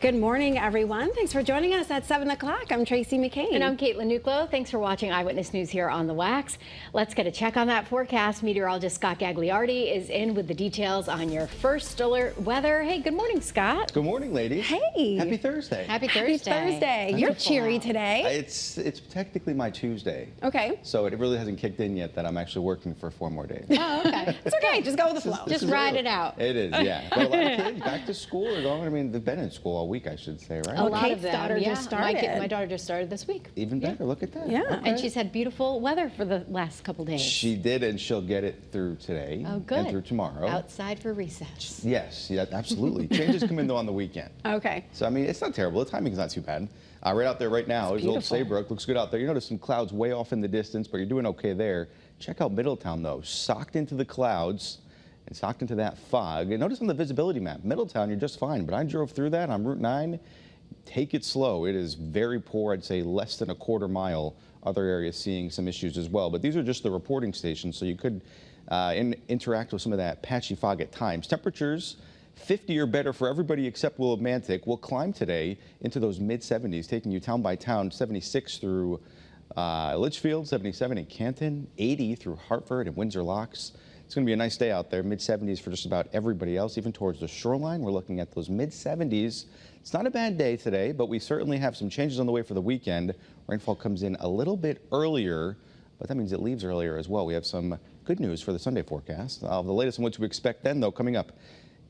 Good morning, everyone. Thanks for joining us at 7 o'clock. I'm Tracey McCain. And I'm Caitlin Nuclo. Thanks for watching Eyewitness News here on the Wax. Let's get a check on that forecast. Meteorologist Scott Gagliardi is in with the details on your first alert weather. Hey, good morning, Scott. Good morning, ladies. Hey. Happy Thursday. Happy Thursday. Happy Thursday. You're cheery today. It's technically my Tuesday. Okay. So it really hasn't kicked in yet that I'm actually working for 4 more days. Oh, okay. It's okay. Just go with the flow. Just ride it out. It is, yeah. But a lot of kids back to school or going, I mean, they've been in school all week, I should say, right? A lot Kate's of them, daughter just started. My daughter just started this week. Even better, look at that. Yeah. Okay. And she's had beautiful weather for the last couple days. She did, and she'll get it through today. Oh, good. And through tomorrow. Outside for recess. Yes, yeah, absolutely. Changes come in, though, on the weekend. Okay. So, I mean, it's not terrible. The timing's not too bad. Right out there right now is Old Saybrook. Looks good out there. You notice some clouds way off in the distance, but you're doing okay there. Check out Middletown, though. Socked into the clouds and socked into that fog. And notice on the visibility map, Middletown, you're just fine. But I drove through that on Route 9. Take it slow. It is very poor. I'd say less than a quarter mile. Other areas seeing some issues as well. But these are just the reporting stations, so you could interact with some of that patchy fog at times. Temperatures 50 or better for everybody except Willimantic. Will climb today into those mid-70s, taking you town by town. 76 through Litchfield, 77 in Canton, 80 through Hartford and Windsor Locks. It's going to be a nice day out there. Mid-70s for just about everybody else, even towards the shoreline. We're looking at those mid-70s. It's not a bad day today, but we certainly have some changes on the way for the weekend. Rainfall comes in a little bit earlier, but that means it leaves earlier as well. We have some good news for the Sunday forecast. The latest on what to expect then, though, coming up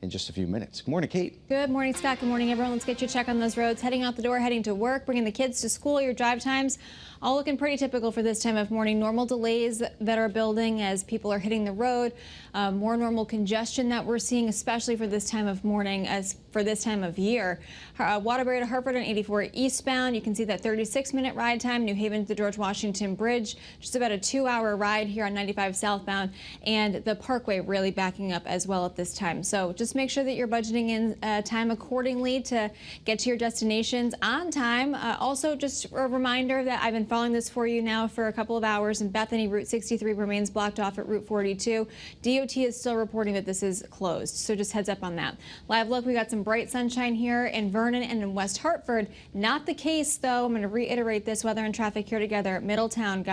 in just a few minutes. Good morning, Kate. Good morning, Scott. Good morning, everyone. Let's get you a check on those roads. Heading out the door, heading to work, bringing the kids to school. Your drive times all looking pretty typical for this time of morning. Normal delays that are building as people are hitting the road. More normal congestion that we're seeing, especially for this time of morning as for this time of year. Waterbury to Hartford on 84 eastbound. You can see that 36-minute ride time. New Haven to the George Washington Bridge. Just about a 2-hour ride here on 95 southbound. And the Parkway really backing up as well at this time. So just make sure that you're budgeting in time accordingly to get to your destinations on time. Also, just a reminder that I've been following this for you now for a couple of hours. In Bethany, Route 63 remains blocked off at Route 42. DOT is still reporting that this is closed, so just heads up on that. Live look, we got some bright sunshine here in Vernon and in West Hartford. Not the case, though. I'm going to reiterate this. Weather and traffic here together. Middletown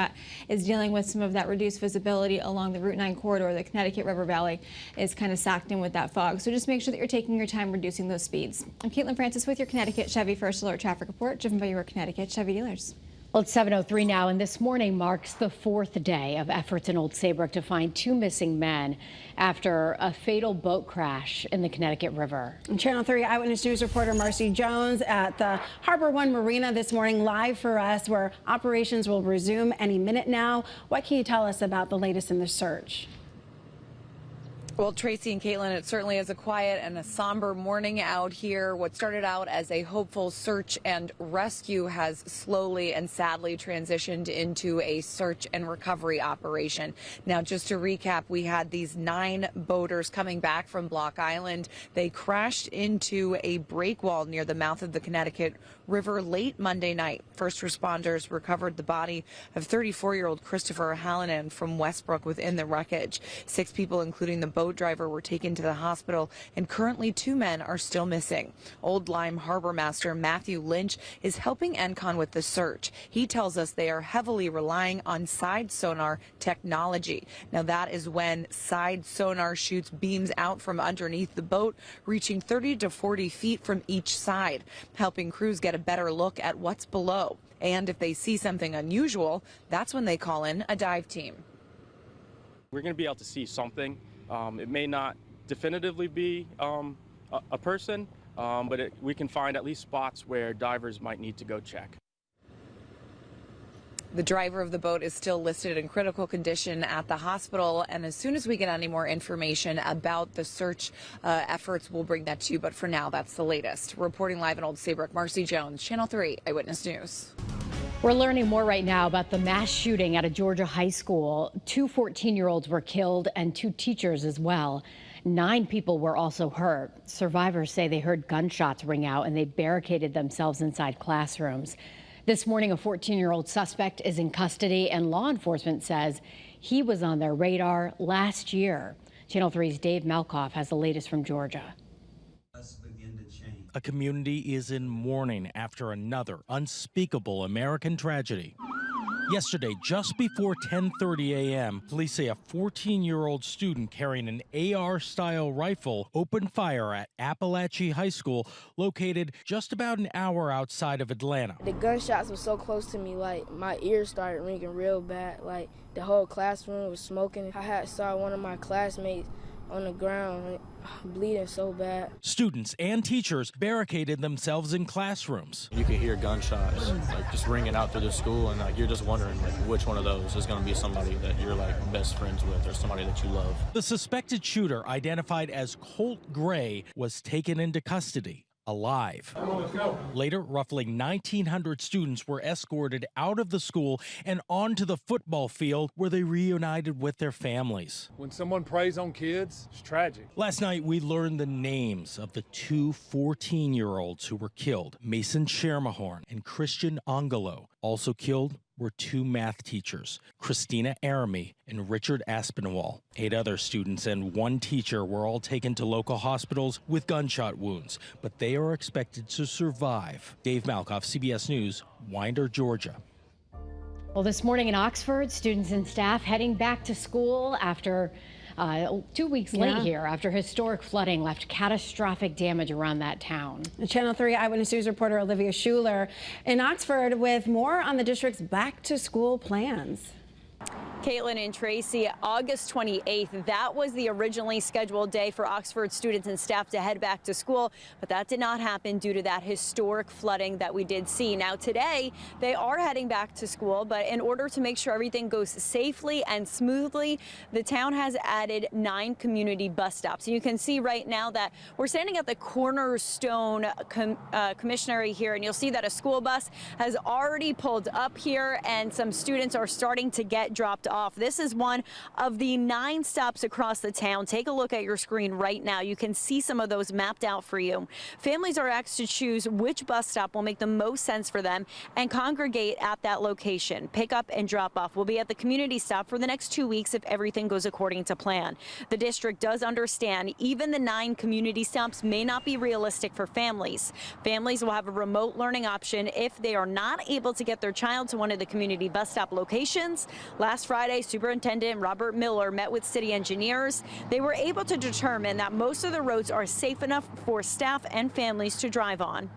is dealing with some of that reduced visibility along the Route 9 corridor. The Connecticut River Valley is kind of socked in with that fog. So just make sure that you're taking your time reducing those speeds. I'm Caitlin Francis with your Connecticut Chevy First Alert Traffic Report, driven by your Connecticut Chevy dealers. Well, it's 7:03 now, and this morning marks the 4th day of efforts in Old Saybrook to find 2 missing men after a fatal boat crash in the Connecticut River. And Channel 3 Eyewitness News reporter Marcy Jones at the Harbor One Marina this morning, live for us, where operations will resume any minute now. What can you tell us about the latest in the search? Well, Tracy and Caitlin, it certainly is a quiet and a somber morning out here. What started out as a hopeful search and rescue has slowly and sadly transitioned into a search and recovery operation. Now, just to recap, we had these 9 boaters coming back from Block Island. They crashed into a break wall near the mouth of the Connecticut River late Monday night. First responders recovered the body of 34-year-old Christopher Hallinan from Westbrook within the wreckage. 6 people, including the boat driver, were taken to the hospital, and currently 2 men are still missing. Old Lyme Harbor Master Matthew Lynch is helping ENCON with the search. He tells us they are heavily relying on side sonar technology. Now, that is when side sonar shoots beams out from underneath the boat, reaching 30 to 40 feet from each side, helping crews get a better look at what's below. And if they see something unusual, that's when they call in a dive team. We're going to be able to see something. It may not definitively be a person, but we can find at least spots where divers might need to go check. The driver of the boat is still listed in critical condition at the hospital, and as soon as we get any more information about the search efforts, we'll bring that to you. But for now, that's the latest. Reporting live in Old Saybrook, Marcy Jones, Channel 3 Eyewitness News. We're learning more right now about the mass shooting at a Georgia high school. 2 14-year-olds were killed and 2 teachers as well. 9 people were also hurt. Survivors say they heard gunshots ring out and they barricaded themselves inside classrooms. This morning, a 14-year-old suspect is in custody, and law enforcement says he was on their radar last year. Channel 3's Dave Malkoff has the latest from Georgia. Let's begin to change. A community is in mourning after another unspeakable American tragedy. Yesterday, just before 10:30 a.m., police say a 14-year-old student carrying an AR-style rifle opened fire at Appalachia High School, located just about an hour outside of Atlanta. The gunshots were so close to me, like my ears started ringing real bad. Like the whole classroom was smoking. I saw one of my classmates on the ground, bleeding so bad. Students and teachers barricaded themselves in classrooms. You could hear gunshots like just ringing out through the school, and like you're just wondering like which one of those is going to be somebody that you're like best friends with or somebody that you love. The suspected shooter, identified as Colt Gray, was taken into custody alive. Later, roughly 1,900 students were escorted out of the school and onto the football field where they reunited with their families. When someone preys on kids, it's tragic. Last night, we learned the names of the two 14-year-olds who were killed, Mason Schermerhorn and Christian Angelo. Also killed were two math teachers, Christina Aramy and Richard Aspinwall. 8 other students and 1 teacher were all taken to local hospitals with gunshot wounds, but they are expected to survive. Dave Malkoff, CBS News, Winder, Georgia. Well, this morning in Oxford, students and staff heading back to school after 2 weeks late here after historic flooding left catastrophic damage around that town. Channel 3 Eyewitness News reporter Olivia Schuler in Oxford with more on the district's back-to-school plans. Caitlin and Tracy, August 28th, that was the originally scheduled day for Oxford students and staff to head back to school, but that did not happen due to that historic flooding that we did see. Now today, they are heading back to school, but in order to make sure everything goes safely and smoothly, the town has added 9 community bus stops. You can see right now that we're standing at the Cornerstone Commissionary here, and you'll see that a school bus has already pulled up here, and some students are starting to get dropped off. This is one of the 9 stops across the town. Take a look at your screen right now. You can see some of those mapped out for you. Families are asked to choose which bus stop will make the most sense for them and congregate at that location. Pick up and drop off will be at the community stop for the next 2 weeks if everything goes according to plan. The district does understand even the 9 community stops may not be realistic for families. Families will have a remote learning option if they are not able to get their child to one of the community bus stop locations. Last Friday, Superintendent Robert Miller met with city engineers. They were able to determine that most of the roads are safe enough for staff and families to drive on.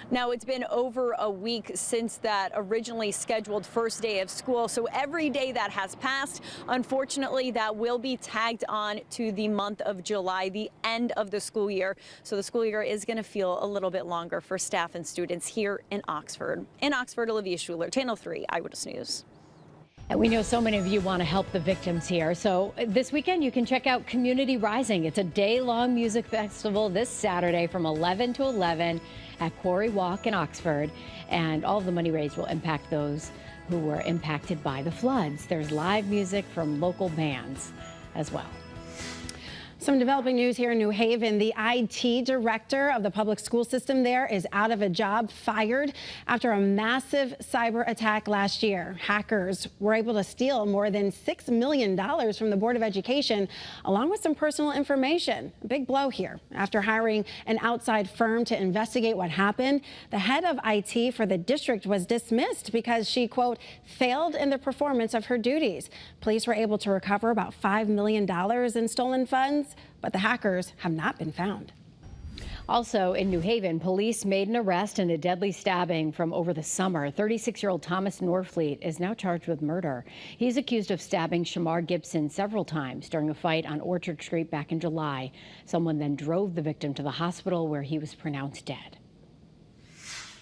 Now, it's been over a week since that originally scheduled first day of school, so every day that has passed, unfortunately, that will be tagged on to the month of July, the end of the school year. So the school year is going to feel a little bit longer for staff and students here in Oxford. In Oxford, Olivia Schuler, Channel 3 Eyewitness News. And we know so many of you want to help the victims here. So this weekend you can check out Community Rising. It's a day-long music festival this Saturday from 11 to 11 at Quarry Walk in Oxford. And all of the money raised will impact those who were impacted by the floods. There's live music from local bands as well. Some developing news here in New Haven. The IT director of the public school system there is out of a job, fired after a massive cyber attack last year. Hackers were able to steal more than $6 million from the Board of Education, along with some personal information. A big blow here. After hiring an outside firm to investigate what happened, the head of IT for the district was dismissed because she, quote, failed in the performance of her duties. Police were able to recover about $5 million in stolen funds, but the hackers have not been found. Also in New Haven, police made an arrest in a deadly stabbing from over the summer. 36-year-old Thomas Norfleet is now charged with murder. He's accused of stabbing Shamar Gibson several times during a fight on Orchard Street back in July. Someone then drove the victim to the hospital where he was pronounced dead.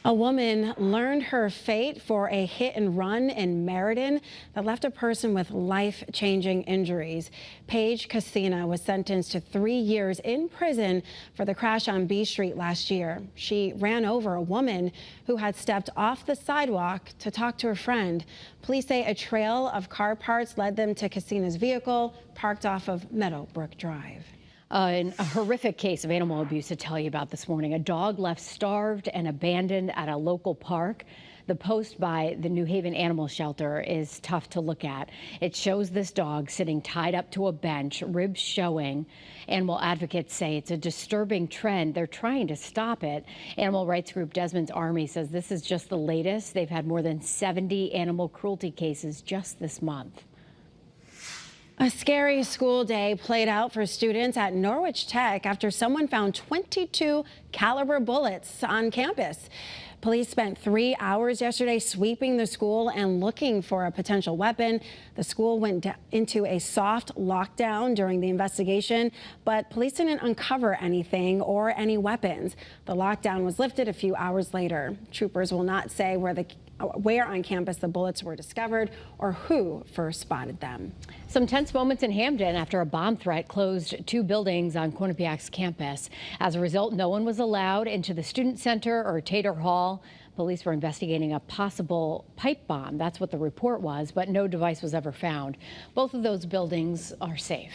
A woman learned her fate for a hit and run in Meriden that left a person with life-changing injuries. Paige Casina was sentenced to 3 years in prison for the crash on B Street last year. She ran over a woman who had stepped off the sidewalk to talk to her friend. Police say a trail of car parts led them to Casina's vehicle parked off of Meadowbrook Drive. A horrific case of animal abuse to tell you about this morning. A dog left starved and abandoned at a local park. The post by the New Haven Animal Shelter is tough to look at. It shows this dog sitting tied up to a bench, ribs showing. Animal advocates say it's a disturbing trend. They're trying to stop it. Animal rights group Desmond's Army says this is just the latest. They've had more than 70 animal cruelty cases just this month. A scary school day played out for students at Norwich Tech after someone found 22 caliber bullets on campus. Police spent 3 hours yesterday sweeping the school and looking for a potential weapon. The school went into a soft lockdown during the investigation, but police didn't uncover anything or any weapons. The lockdown was lifted a few hours later. Troopers will not say where on campus the bullets were discovered or who first spotted them. Some tense moments in Hamden after a bomb threat closed 2 buildings on Quinnipiac's campus. As a result, no one was allowed into the student center or Tater Hall. Police were investigating a possible pipe bomb. That's what the report was, but no device was ever found. Both of those buildings are safe.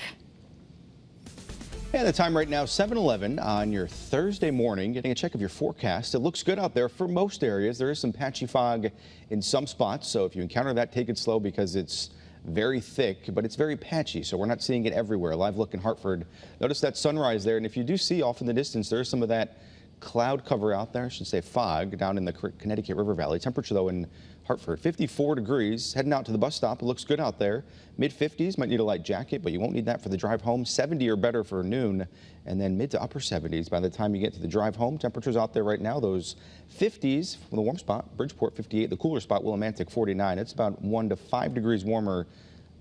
And the time right now, 7:11 on your Thursday morning. Getting a check of your forecast. It looks good out there for most areas. There is some patchy fog in some spots, so if you encounter that, take it slow because it's very thick, but it's very patchy, so we're not seeing it everywhere. Live look in Hartford. Notice that sunrise there, and if you do see off in the distance, there is some of that cloud cover out there, I should say fog, down in the Connecticut River Valley. Temperature, though, in Hartford, 54 degrees. Heading out to the bus stop, it looks good out there. Mid-50s, might need a light jacket, but you won't need that for the drive home. 70 or better for noon, and then mid to upper 70s by the time you get to the drive home. Temperatures out there right now, those 50s from the warm spot, Bridgeport 58, the cooler spot, Willimantic 49. It's about 1 to 5 degrees warmer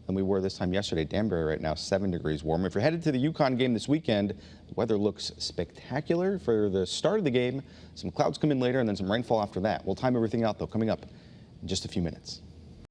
than we were this time yesterday. Danbury right now, 7 degrees warmer. If you're headed to the UConn game this weekend, the weather looks spectacular for the start of the game. Some clouds come in later and then some rainfall after that. We'll time everything out, though, coming up in just a few minutes.